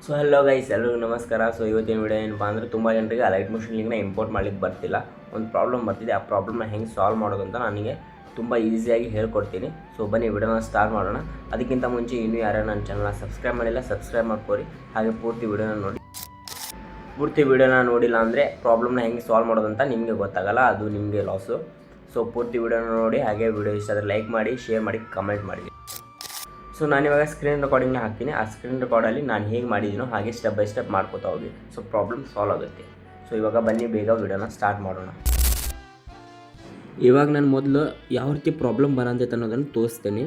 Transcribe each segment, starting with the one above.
So hello guys, ಎಲ್ಲರಿಗೂ ನಮಸ್ಕಾರ. So ಇವತ್ತಿನ ವಿಡಿಯೋ ಏನಪ್ಪ ಅಂದರೆ, ತುಂಬ ಜನರಿಗೆ ಲೈಟ್ ಮೋಷನ್ ಲಿಂಕ್ನ ಇಂಪೋರ್ಟ್ ಮಾಡಲಿಕ್ಕೆ ಬರ್ತಿಲ್ಲ. ಒಂದು ಪ್ರಾಬ್ಲಮ್ ಬರ್ತಿದೆ. ಆ ಪ್ರಾಬ್ಲಮ್ನ ಹೆಂಗೆ ಸಾಲ್ವ್ ಮಾಡೋದು ಅಂತ ನನಗೆ ತುಂಬ ಈಸಿಯಾಗಿ ಹೇಳ್ಕೊಡ್ತೀನಿ. ಸೊ ಬನ್ನಿ ವಿಡಿಯೋನ ಸ್ಟಾರ್ಟ್ ಮಾಡೋಣ. ಅದಕ್ಕಿಂತ ಮುಂಚೆ ಇನ್ನೂ ಯಾರು ನನ್ನ ಚಾನಲ್ನ ಸಬ್ಸ್ಕ್ರೈಬ್ ಮಾಡಿಲ್ಲ, ಸಬ್ಸ್ಕ್ರೈಬ್ ಮಾಡ್ಕೊರಿ. ಹಾಗೆ ಪೂರ್ತಿ ವಿಡಿಯೋನ ನೋಡಿಲ್ಲ ಅಂದರೆ ಪ್ರಾಬ್ಲಮ್ನ ಹೆಂಗೆ ಸಾಲ್ವ್ ಮಾಡೋದು ಅಂತ ನಿಮಗೆ ಗೊತ್ತಾಗಲ್ಲ, ಅದು ನಿಮಗೆ ಲಾಸು. ಸೊ ಪೂರ್ತಿ ವಿಡಿಯೋನ ನೋಡಿ, ಹಾಗೆ ವಿಡಿಯೋ ಇಷ್ಟ ಆದರೆ ಲೈಕ್ ಮಾಡಿ, ಶೇರ್ ಮಾಡಿ, ಕಮೆಂಟ್ ಮಾಡಿ. ಸೊ ನಾನಿವಾಗ ಸ್ಕ್ರೀನ್ ರೆಕಾರ್ಡಿಂಗ್ನ ಹಾಕ್ತೀನಿ. ಆ ಸ್ಕ್ರೀನ್ ರೆಕಾರ್ಡಲ್ಲಿ ನಾನು ಹೇಗೆ ಮಾಡಿದ್ದೀನೋ ಹಾಗೆ ಸ್ಟೆಪ್ ಬೈ ಸ್ಟೆಪ್ ಮಾಡ್ಕೋತಾ ಹೋಗಿ. ಸೊ ಪ್ರಾಬ್ಲಮ್ ಸಾಲ್ವ್ ಆಗುತ್ತೆ. ಸೊ ಇವಾಗ ಬನ್ನಿ ಬೇಗ ವಿಡಿಯೋನ ಸ್ಟಾರ್ಟ್ ಮಾಡೋಣ. ಇವಾಗ ನಾನು ಮೊದಲು ಯಾವ ರೀತಿ ಪ್ರಾಬ್ಲಮ್ ಬರೋಂತೈತೆ ಅನ್ನೋದನ್ನು ತೋರಿಸ್ತೀನಿ.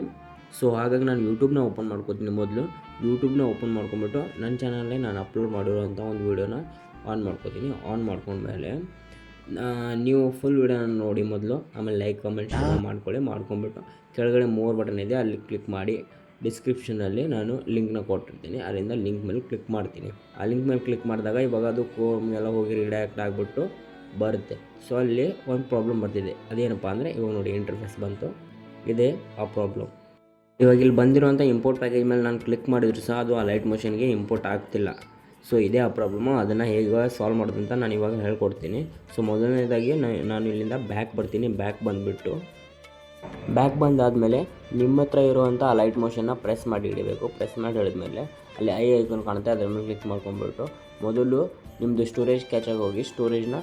ಸೊ ಹಾಗಾಗಿ ನಾನು ಯೂಟ್ಯೂಬ್ನ ಓಪನ್ ಮಾಡ್ಕೋತೀನಿ. ಮೊದಲು ಯೂಟ್ಯೂಬ್ನ ಓಪನ್ ಮಾಡ್ಕೊಂಬಿಟ್ಟು ನನ್ನ ಚಾನಲ್ಲೇ ನಾನು ಅಪ್ಲೋಡ್ ಮಾಡಿರೋಂಥ ಒಂದು ವೀಡಿಯೋನ ಆನ್ ಮಾಡ್ಕೋತೀನಿ. ಆನ್ ಮಾಡ್ಕೊಂಡ್ಮೇಲೆ ನೀವು ಫುಲ್ ವೀಡಿಯೋನ ನೋಡಿ ಮೊದಲು, ಆಮೇಲೆ ಲೈಕ್ ಕಮೆಂಟ್ ಮಾಡ್ಕೊಂಬಿಟ್ಟು ಕೆಳಗಡೆ ಮೋರ್ ಬಟನ್ ಇದೆ, ಅಲ್ಲಿ ಕ್ಲಿಕ್ ಮಾಡಿ. ಡಿಸ್ಕ್ರಿಪ್ಷನಲ್ಲಿ ನಾನು ಲಿಂಕ್ನ ಕೊಟ್ಟಿರ್ತೀನಿ, ಅಲ್ಲಿಂದ ಲಿಂಕ್ ಮೇಲೆ ಕ್ಲಿಕ್ ಮಾಡ್ತೀನಿ. ಆ ಲಿಂಕ್ ಮೇಲೆ ಕ್ಲಿಕ್ ಮಾಡಿದಾಗ ಇವಾಗ ಅದು ಕ್ರೋಮ್ಗೆಲ್ಲ ಹೋಗಿ ರಿಡೈರೆಕ್ಟ್ ಆಗಿಬಿಟ್ಟು ಬರುತ್ತೆ. ಸೊ ಅಲ್ಲಿ ಒಂದು ಪ್ರಾಬ್ಲಮ್ ಬರ್ತಿದೆ. ಅದೇನಪ್ಪ ಅಂದರೆ, ಇವಾಗ ನೋಡಿ ಇಂಟರ್ಫೇಸ್ ಬಂತು, ಇದೇ ಆ ಪ್ರಾಬ್ಲಮ್. ಇವಾಗ ಇಲ್ಲಿ ಬಂದಿರೋಂಥ ಇಂಪೋರ್ಟ್ ಪ್ಯಾಕೇಜ್ ಮೇಲೆ ನಾನು ಕ್ಲಿಕ್ ಮಾಡಿದ್ರು ಸಹ ಅದು ಆ ಲೈಟ್ ಮೋಷನ್ಗೆ ಇಂಪೋರ್ಟ್ ಆಗ್ತಿಲ್ಲ. ಸೊ ಇದೇ ಆ ಪ್ರಾಬ್ಲಮ್ಮು. ಅದನ್ನು ಹೇಗೆ ಸಾಲ್ವ್ ಮಾಡೋದು ಅಂತ ನಾನು ಇವಾಗ ಹೇಳ್ಕೊಡ್ತೀನಿ. ಸೊ ಮೊದಲನೇದಾಗಿ ನಾನು ಇಲ್ಲಿಂದ ಬ್ಯಾಕ್ ಬರ್ತೀನಿ. ಬ್ಯಾಕ್ ಬಂದಾದಮೇಲೆ ನಿಮ್ಮ ಹತ್ರ ಇರುವಂಥ ಲೈಟ್ ಮೋಷನ್ನ ಪ್ರೆಸ್ ಮಾಡಿ ಹಿಡಿಬೇಕು. ಪ್ರೆಸ್ ಮಾಡಿ ಹಿಡಿದ್ಮೇಲೆ ಅಲ್ಲಿ ಐಕಾನ್ ಕಾಣುತ್ತೆ, ಅದರ ಮೇಲೆ ಕ್ಲಿಕ್ ಮಾಡ್ಕೊಂಡ್ಬಿಟ್ಟು ಮೊದಲು ನಿಮ್ಮದು ಸ್ಟೋರೇಜ್ ಕ್ಯಾಚಾಗಿ ಹೋಗಿ ಸ್ಟೋರೇಜ್ನ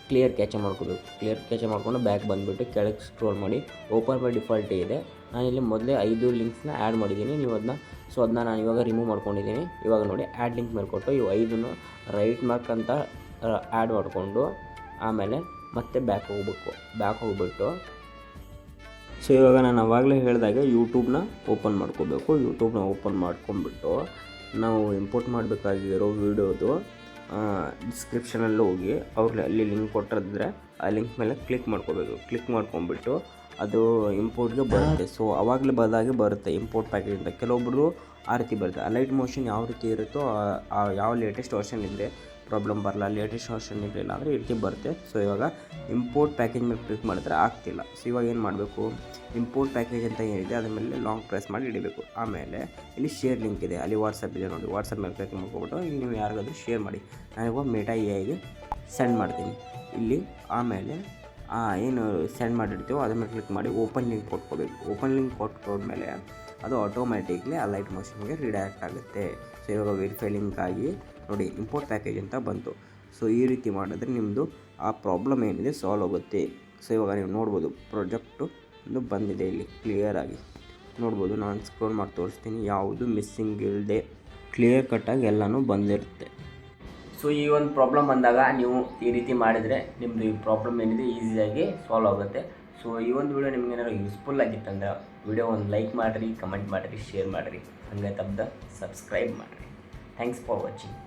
ಕ್ಲಿಯರ್ ಕ್ಯಾಚ್ ಮಾಡ್ಕೋಬೇಕು. ಕ್ಲಿಯರ್ ಕ್ಯಾಚ್ ಮಾಡ್ಕೊಂಡು ಬ್ಯಾಕ್ ಬಂದುಬಿಟ್ಟು ಕೆಳಗೆ ಸ್ಕ್ರೋಲ್ ಮಾಡಿ ಓಪನ್ ಬೈ ಡಿಫಾಲ್ಟ್ ಇದೆ. ನಾನಿಲ್ಲಿ ಮೊದಲೇ 5 ಲಿಂಕ್ಸ್ನ ಆ್ಯಡ್ ಮಾಡಿದ್ದೀನಿ. ನೀವು ಅದನ್ನ ನಾನು ಇವಾಗ ರಿಮೂವ್ ಮಾಡ್ಕೊಂಡಿದ್ದೀನಿ. ಇವಾಗ ನೋಡಿ ಆ್ಯಡ್ ಲಿಂಕ್ ಮೇಲೆ ಕೊಟ್ಟು ಇವು 5 ರೈಟ್ ಮಾರ್ಕ್ ಅಂತ ಆ್ಯಡ್ ಮಾಡಿಕೊಂಡು ಆಮೇಲೆ ಮತ್ತೆ ಬ್ಯಾಕ್ ಹೋಗ್ಬಿಟ್ಟು ಸೊ ಇವಾಗ ನಾನು ಆವಾಗಲೇ ಹೇಳಿದಾಗ ಯೂಟ್ಯೂಬ್ನ ಓಪನ್ ಮಾಡ್ಕೋಬೇಕು. ಯೂಟ್ಯೂಬ್ನ ಓಪನ್ ಮಾಡ್ಕೊಂಡ್ಬಿಟ್ಟು ನಾವು ಇಂಪೋರ್ಟ್ ಮಾಡಬೇಕಾಗಿರೋ ವೀಡಿಯೋದು ಡಿಸ್ಕ್ರಿಪ್ಷನಲ್ಲಿ ಹೋಗಿ ಅಲ್ಲಿ ಲಿಂಕ್ ಕೊಟ್ಟಿದ್ರೆ ಆ ಲಿಂಕ್ ಮೇಲೆ ಕ್ಲಿಕ್ ಮಾಡ್ಕೋಬೇಕು. ಕ್ಲಿಕ್ ಮಾಡ್ಕೊಂಡ್ಬಿಟ್ಟು ಅದು ಇಂಪೋರ್ಟ್ಗೆ ಬರುತ್ತೆ. ಸೊ ಆವಾಗಲೇ ಬರುತ್ತೆ ಇಂಪೋರ್ಟ್ ಪ್ಯಾಕೇಜ್ ಅಂತ. ಕೆಲವೊಬ್ಬರು ಆ ರೀತಿ ಬರುತ್ತೆ. ಆ ಲೈಟ್ ಮೋಷನ್ ಯಾವ ರೀತಿ ಇರುತ್ತೋ ಯಾವ ಲೇಟೆಸ್ಟ್ ವರ್ಷನ್ ಇದ್ದರೆ ಪ್ರಾಬ್ಲಮ್ ಬರಲ್ಲ, ಲೇಟೆಸ್ಟ್ ವರ್ಷನ್ ಇರಲಿಲ್ಲ ಅಂದರೆ ಈ ರೀತಿ ಬರುತ್ತೆ. ಸೊ ಇವಾಗ ಇಂಪೋರ್ಟ್ ಪ್ಯಾಕೇಜ್ ಮೇಲೆ ಕ್ಲಿಕ್ ಮಾಡಿದ್ರೆ ಆಗ್ತಿಲ್ಲ. ಸೊ ಇವಾಗ ಏನು ಮಾಡಬೇಕು, ಇಂಪೋರ್ಟ್ ಪ್ಯಾಕೇಜ್ ಅಂತ ಏನಿದೆ ಅದ್ರ ಮೇಲೆ ಲಾಂಗ್ ಪ್ರೆಸ್ ಮಾಡಿ ಇಡಬೇಕು. ಆಮೇಲೆ ಇಲ್ಲಿ ಶೇರ್ ಲಿಂಕ್ ಇದೆ, ಅಲ್ಲಿ ವಾಟ್ಸಪ್ ಇದೆ ನೋಡಿ, ವಾಟ್ಸಪ್ ಮೇಲೆ ಕ್ಲಿಕ್ ಮಾಡ್ಕೊಬಿಟ್ಟು ಇಲ್ಲಿ ನೀವು ಯಾರಿಗಾದ್ರೂ ಶೇರ್ ಮಾಡಿ. ನಾನಿವಾಗ ಮೆಟಾ ಎಐಗೆ ಸೆಂಡ್ ಮಾಡ್ತೀನಿ ಇಲ್ಲಿ. ಆಮೇಲೆ ಏನು ಸೆಂಡ್ ಮಾಡಿರ್ತೀವೋ ಅದ್ರ ಮೇಲೆ ಕ್ಲಿಕ್ ಮಾಡಿ ಓಪನ್ ಲಿಂಕ್ ಕೊಟ್ಕೋಬೇಕು. ಓಪನ್ ಲಿಂಕ್ ಕೊಟ್ಕೊಂಡ್ಮೇಲೆ ಅದು ಆಟೋಮ್ಯಾಟಿಕ್ಲಿ ಆ ಲೈಟ್ ಮೋಷನ್ಗೆ ರಿಡೈರೆಕ್ಟ್ ಆಗುತ್ತೆ. ಸೊ ಇವಾಗ ವೆರಿಫೈ ಲಿಂಕ್ ಆಗಿ ನೋಡಿ ಇಂಪೋರ್ಟ್ ಪ್ಯಾಕೇಜ್ ಅಂತ ಬಂತು. ಸೊ ಈ ರೀತಿ ಮಾಡಿದ್ರೆ ನಿಮ್ಮದು ಆ ಪ್ರಾಬ್ಲಮ್ ಏನಿದೆ ಸಾಲ್ವ್ ಆಗುತ್ತೆ. ಸೊ ಇವಾಗ ನೀವು ನೋಡ್ಬೋದು ಪ್ರಾಜೆಕ್ಟು ಒಂದು ಬಂದಿದೆ, ಇಲ್ಲಿ ಕ್ಲಿಯರಾಗಿ ನೋಡ್ಬೋದು. ನಾನು ಸ್ಕ್ರೋಲ್ ಮಾಡಿ ತೋರಿಸ್ತೀನಿ, ಯಾವುದು ಮಿಸ್ಸಿಂಗ್ ಇಲ್ಲದೆ ಕ್ಲಿಯರ್ ಕಟ್ಟಾಗಿ ಎಲ್ಲನೂ ಬಂದಿರುತ್ತೆ. ಸೊ ಈ ಒಂದು ಪ್ರಾಬ್ಲಮ್ ಬಂದಾಗ ನೀವು ಈ ರೀತಿ ಮಾಡಿದರೆ ನಿಮ್ಮದು ಈ ಪ್ರಾಬ್ಲಮ್ ಏನಿದೆ ಈಸಿಯಾಗಿ ಸಾಲ್ವ್ ಆಗುತ್ತೆ. ಸೊ ಈ ಒಂದು ವಿಡಿಯೋ ನಿಮ್ಗೆ ಏನಾದ್ರು ಯೂಸ್ಫುಲ್ ಆಗಿತ್ತಂದ್ರೆ ವಿಡಿಯೋ ಒಂದು ಲೈಕ್ ಮಾಡಿರಿ, ಕಮೆಂಟ್ ಮಾಡಿರಿ, ಶೇರ್ ಮಾಡಿರಿ, ಹಂಗೆ ತಪ್ಪದ ಸಬ್ಸ್ಕ್ರೈಬ್ ಮಾಡಿರಿ. Thanks for watching.